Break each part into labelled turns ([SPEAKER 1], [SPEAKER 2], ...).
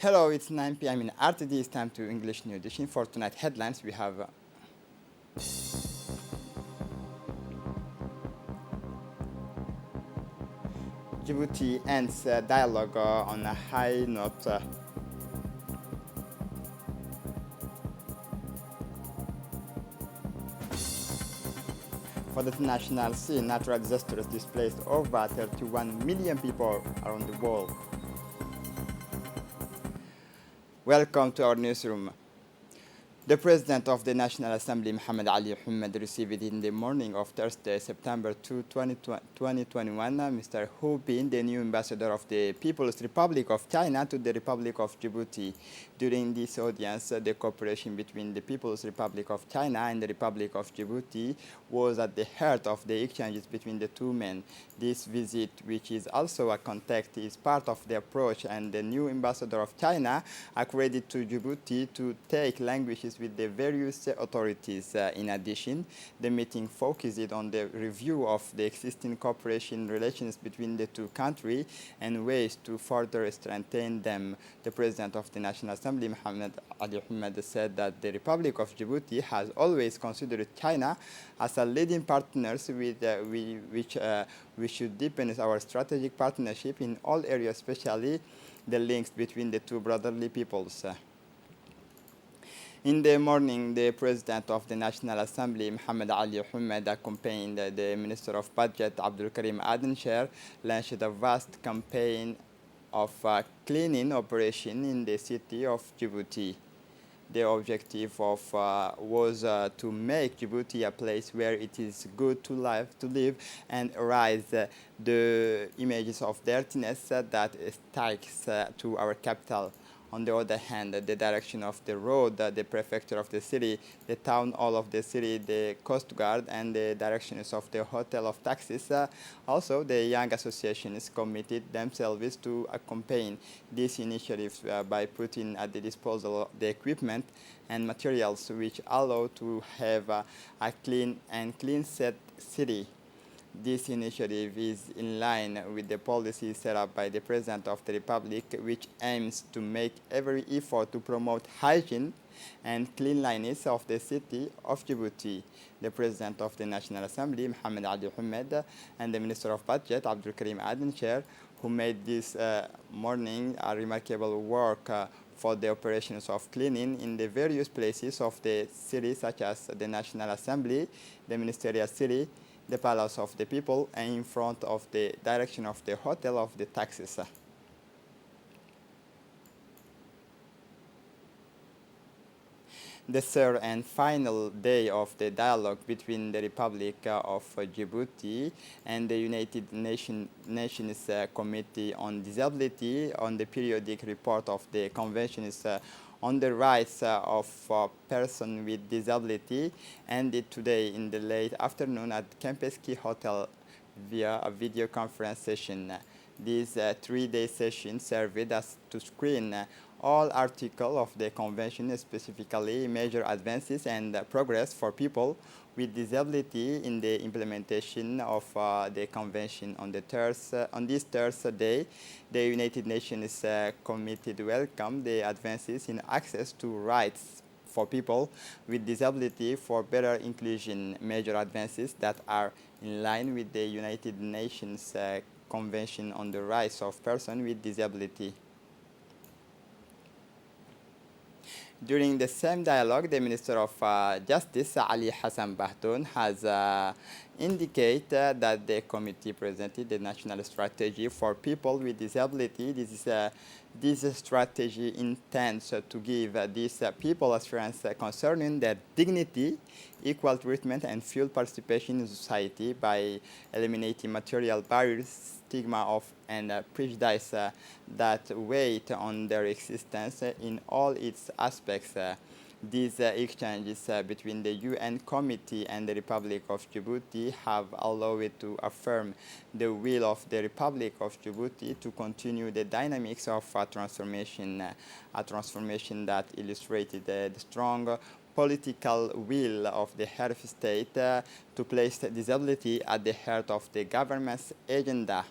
[SPEAKER 1] Hello, it's 9 p.m. in RTD. It's time to English New Edition. For tonight headlines, we have Djibouti ends dialogue on a high note. For the international scene, natural disasters displaced over 31 million people around the world. Welcome to our newsroom. The President of the National Assembly, Mohamed Ali Mohamed, received in the morning of Thursday, September 2, 2021, Mr. Hu Bin, the new ambassador of the People's Republic of China to the Republic of Djibouti. During this audience, the cooperation between the People's Republic of China and the Republic of Djibouti was at the heart of the exchanges between the two men. This visit, which is also a contact, is part of the approach, and the new ambassador of China accredited to Djibouti to take languages with the various authorities. In addition, the meeting focused on the review of the existing cooperation relations between the two countries and ways to further strengthen them. The President of the National Assembly, Mohamed Ali Mohamed, said that the Republic of Djibouti has always considered China as a leading partner with which we should deepen our strategic partnership in all areas, especially the links between the two brotherly peoples. In the morning, the President of the National Assembly, Mohamed Ali Mohamed, accompanied the Minister of Budget, Abdul Karim Adencher, launched a vast campaign of cleaning operation in the city of Djibouti. The objective was to make Djibouti a place where it is good to live, and erase the images of dirtiness that sticks to our capital. On the other hand, the direction of the road, the prefecture of the city, the town hall of the city, the coast guard, and the directions of the hotel of taxis. Also, the young associations committed themselves to accompany these initiatives by putting at the disposal the equipment and materials which allow to have a clean set city. This initiative is in line with the policy set up by the President of the Republic, which aims to make every effort to promote hygiene and cleanliness of the city of Djibouti. The President of the National Assembly, Mohamed Ali Mohamed, and the Minister of Budget, Abdul Karim Adencher, who made this morning a remarkable work for the operations of cleaning in the various places of the city, such as the National Assembly, the Ministerial City, the Palace of the People, and in front of the direction of the hotel of the taxis. The third and final day of the dialogue between the Republic of Djibouti and the United Nations Committee on Disability on the periodic report of the conventions on the rights of persons with disability ended today in the late afternoon at Kempinski Hotel via a video conference session. This three-day session served as to screen all articles of the convention, specifically major advances and progress for people with disability in the implementation of the convention. On this Thursday, the United Nations Committee welcomed the advances in access to rights for people with disability for better inclusion, major advances that are in line with the United Nations Convention on the Rights of Persons with Disability. During the same dialogue, the Minister of Justice, Ali Hassan Bahdoun, has indicated that the committee presented the national strategy for people with disability. This strategy intends to give these people assurance concerning their dignity, equal treatment, and full participation in society by eliminating material barriers, stigma and prejudice that weigh on their existence in all its aspects. These exchanges between the UN Committee and the Republic of Djibouti have allowed it to affirm the will of the Republic of Djibouti to continue the dynamics of a transformation that illustrated the strong political will of the head of state to place disability at the heart of the government's agenda.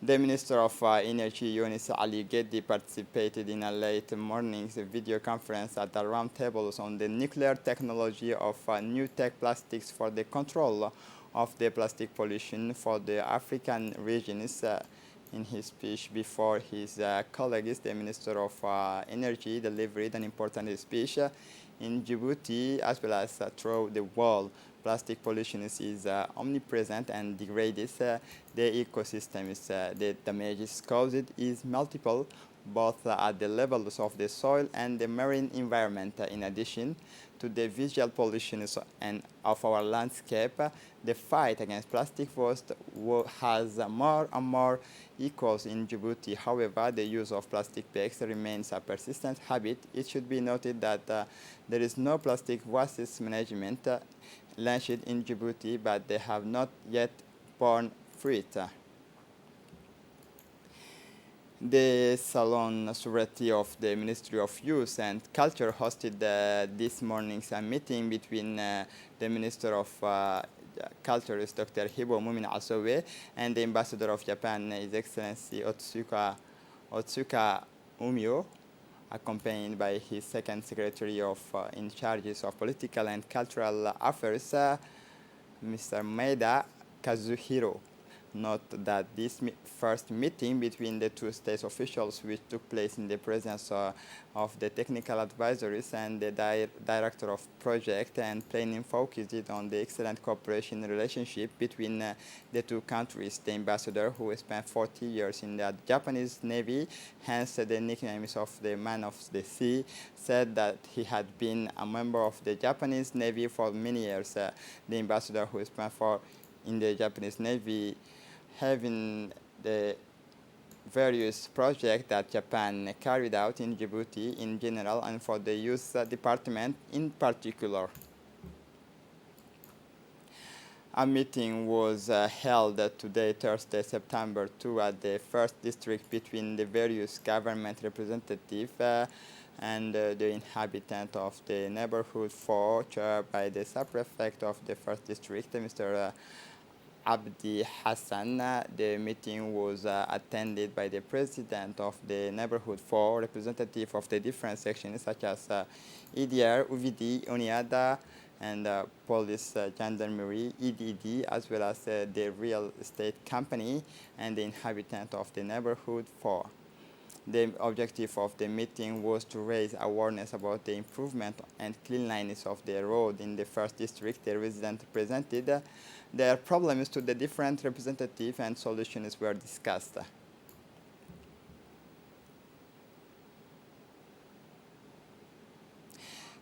[SPEAKER 1] The Minister of Energy, Yunus Ali Ghedi, participated in a late morning video conference at the roundtables on the nuclear technology of new tech plastics for the control of the plastic pollution for the African regions. In his speech before his colleagues, the Minister of Energy delivered an important speech in Djibouti as well as throughout the world. Plastic pollution is omnipresent and degrades the ecosystems. The damages caused is multiple, both at the levels of the soil and the marine environment. In addition to the visual pollution and of our landscape, the fight against plastic waste has more and more echoes in Djibouti. However, the use of plastic bags remains a persistent habit. It should be noted that there is no plastic waste management launched in Djibouti, but they have not yet borne fruit. The Salon Sovereignty of the Ministry of Youth and Culture hosted this morning's meeting between the Minister of Culture, Dr. Hibo Mumin Asowe, and the Ambassador of Japan, His Excellency Otsuka Umio, accompanied by his second secretary in charge of political and cultural affairs, Mr. Maeda Kazuhiro. Note that this first meeting between the two state officials, which took place in the presence of the technical advisors and the director of project and planning, focused on the excellent cooperation relationship between the two countries. The ambassador, who spent 40 years in the Japanese Navy, hence the nicknames of the Man of the Sea, said that he had been a member of the Japanese Navy for many years. The ambassador, who spent in the Japanese Navy, having the various projects that Japan carried out in Djibouti in general and for the youth department in particular. A meeting was held today, Thursday, September 2, at the 1st District between the various government representatives and the inhabitant of the neighborhood 4, chaired by the sub-prefect of the 1st District, Mr. Abdi Hassan. The meeting was attended by the president of the neighborhood 4, representative of the different sections such as EDR, UVD, ONIADA, and police, gendarmerie, EDD, as well as the real estate company and the inhabitant of the neighborhood 4. The objective of the meeting was to raise awareness about the improvement and cleanliness of the road in the 1st District. The residents presented their problems to the different representatives and solutions were discussed.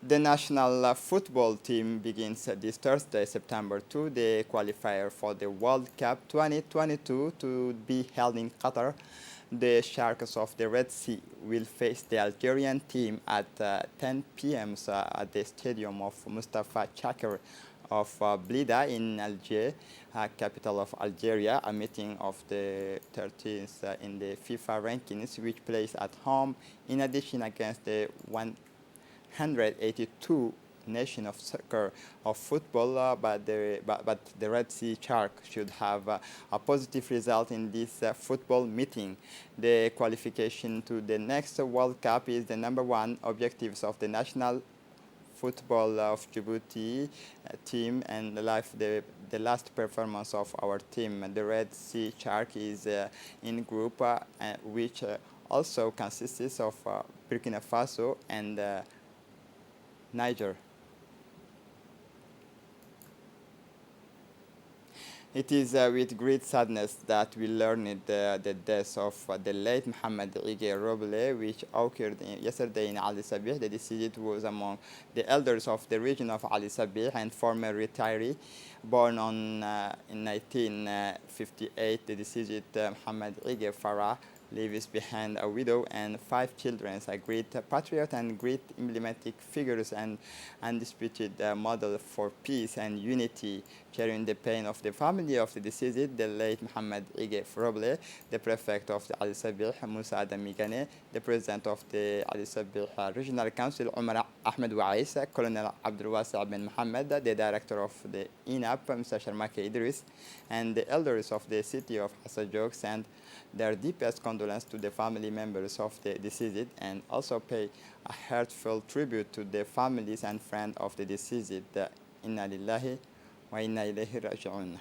[SPEAKER 1] The national football team begins this Thursday, September 2, the qualifier for the World Cup 2022 to be held in Qatar. The Sharks of the Red Sea will face the Algerian team at 10 p.m. At the stadium of Mustafa Chakir of Blida in Algiers, capital of Algeria. A meeting of the 13th in the FIFA rankings, which plays at home in addition against the 182 nation of soccer of football, but the Red Sea Shark should have a positive result in this football meeting. The qualification to the next World Cup is the number one objectives of the national football of Djibouti team and the last performance of our team. The Red Sea Shark is in group which also consists of Burkina Faso and Niger. It is with great sadness that we learned the death of the late Mohamed Ige Roble, which occurred yesterday in Ali Sabih. The deceased was among the elders of the region of Ali Sabih and former retiree. Born in 1958, the deceased Mohamed Ige Farah leaves behind a widow and 5 children, a great patriot and great emblematic figures and undisputed model for peace and unity. Sharing the pain of the family of the deceased, the late Mohamed Ige Roble, the prefect of the Ali Sabih, Musa Adam Migane, the president of the Ali Sabih Regional Council, Omar Ahmed Wais, Colonel Abdul Wasi bin Mohammed, the director of the INAP, Mr. Sharmake Idris, and the elders of the city of Hassajokes and their deepest condolences to the family members of the deceased and also pay a heartfelt tribute to the families and friends of the deceased. Inna lillahi wa inna ilayhi raji'un.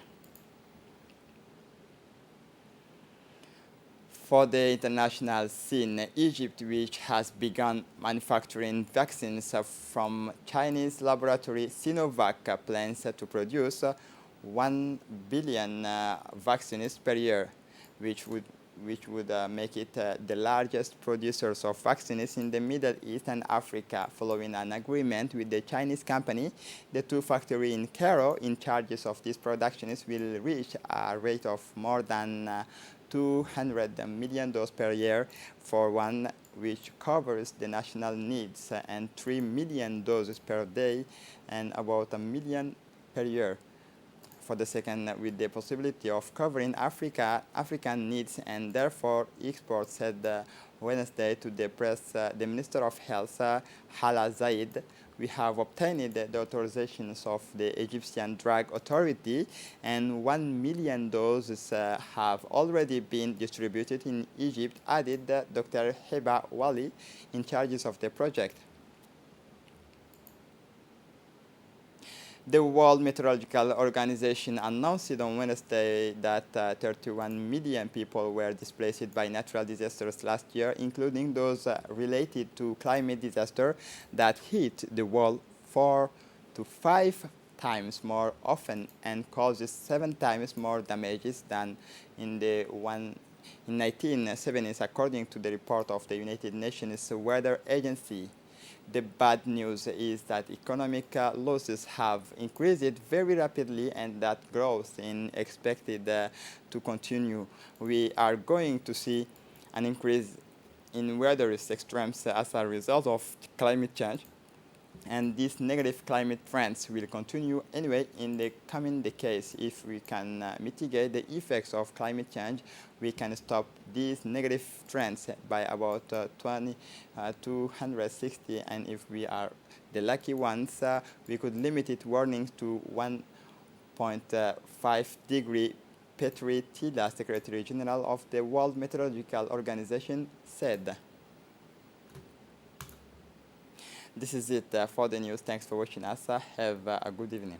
[SPEAKER 1] For the international scene, Egypt, which has begun manufacturing vaccines from Chinese laboratory Sinovac, plans to produce 1 billion vaccines per year, which would make it the largest producers of vaccines in the Middle East and Africa, following an agreement with the Chinese company. The two factories in Cairo in charge of these productions will reach a rate of more than 200 million doses per year for one, which covers the national needs, and 3 million doses per day and about 1 million per year for the second, with the possibility of covering African needs, and therefore exports, said Wednesday to the press the Minister of Health, Hala Zaid. We have obtained the authorizations of the Egyptian Drug Authority, and 1 million doses have already been distributed in Egypt, added Dr. Heba Wali, in charge of the project. The World Meteorological Organization announced on Wednesday that 31 million people were displaced by natural disasters last year, including those related to climate disaster that hit the world 4 to 5 times more often and causes 7 times more damages than in the 1970s, according to the report of the United Nations Weather Agency. The bad news is that economic losses have increased very rapidly and that growth is expected to continue. We are going to see an increase in weather extremes as a result of climate change, and these negative climate trends will continue anyway in the coming decades. If we can mitigate the effects of climate change, we can stop these negative trends by about 260, and if we are the lucky ones, we could limit it warnings to 1.5 degree. Petri Tila, Secretary General of the World Meteorological Organization, said. This is it for the news. Thanks for watching us. Have a good evening.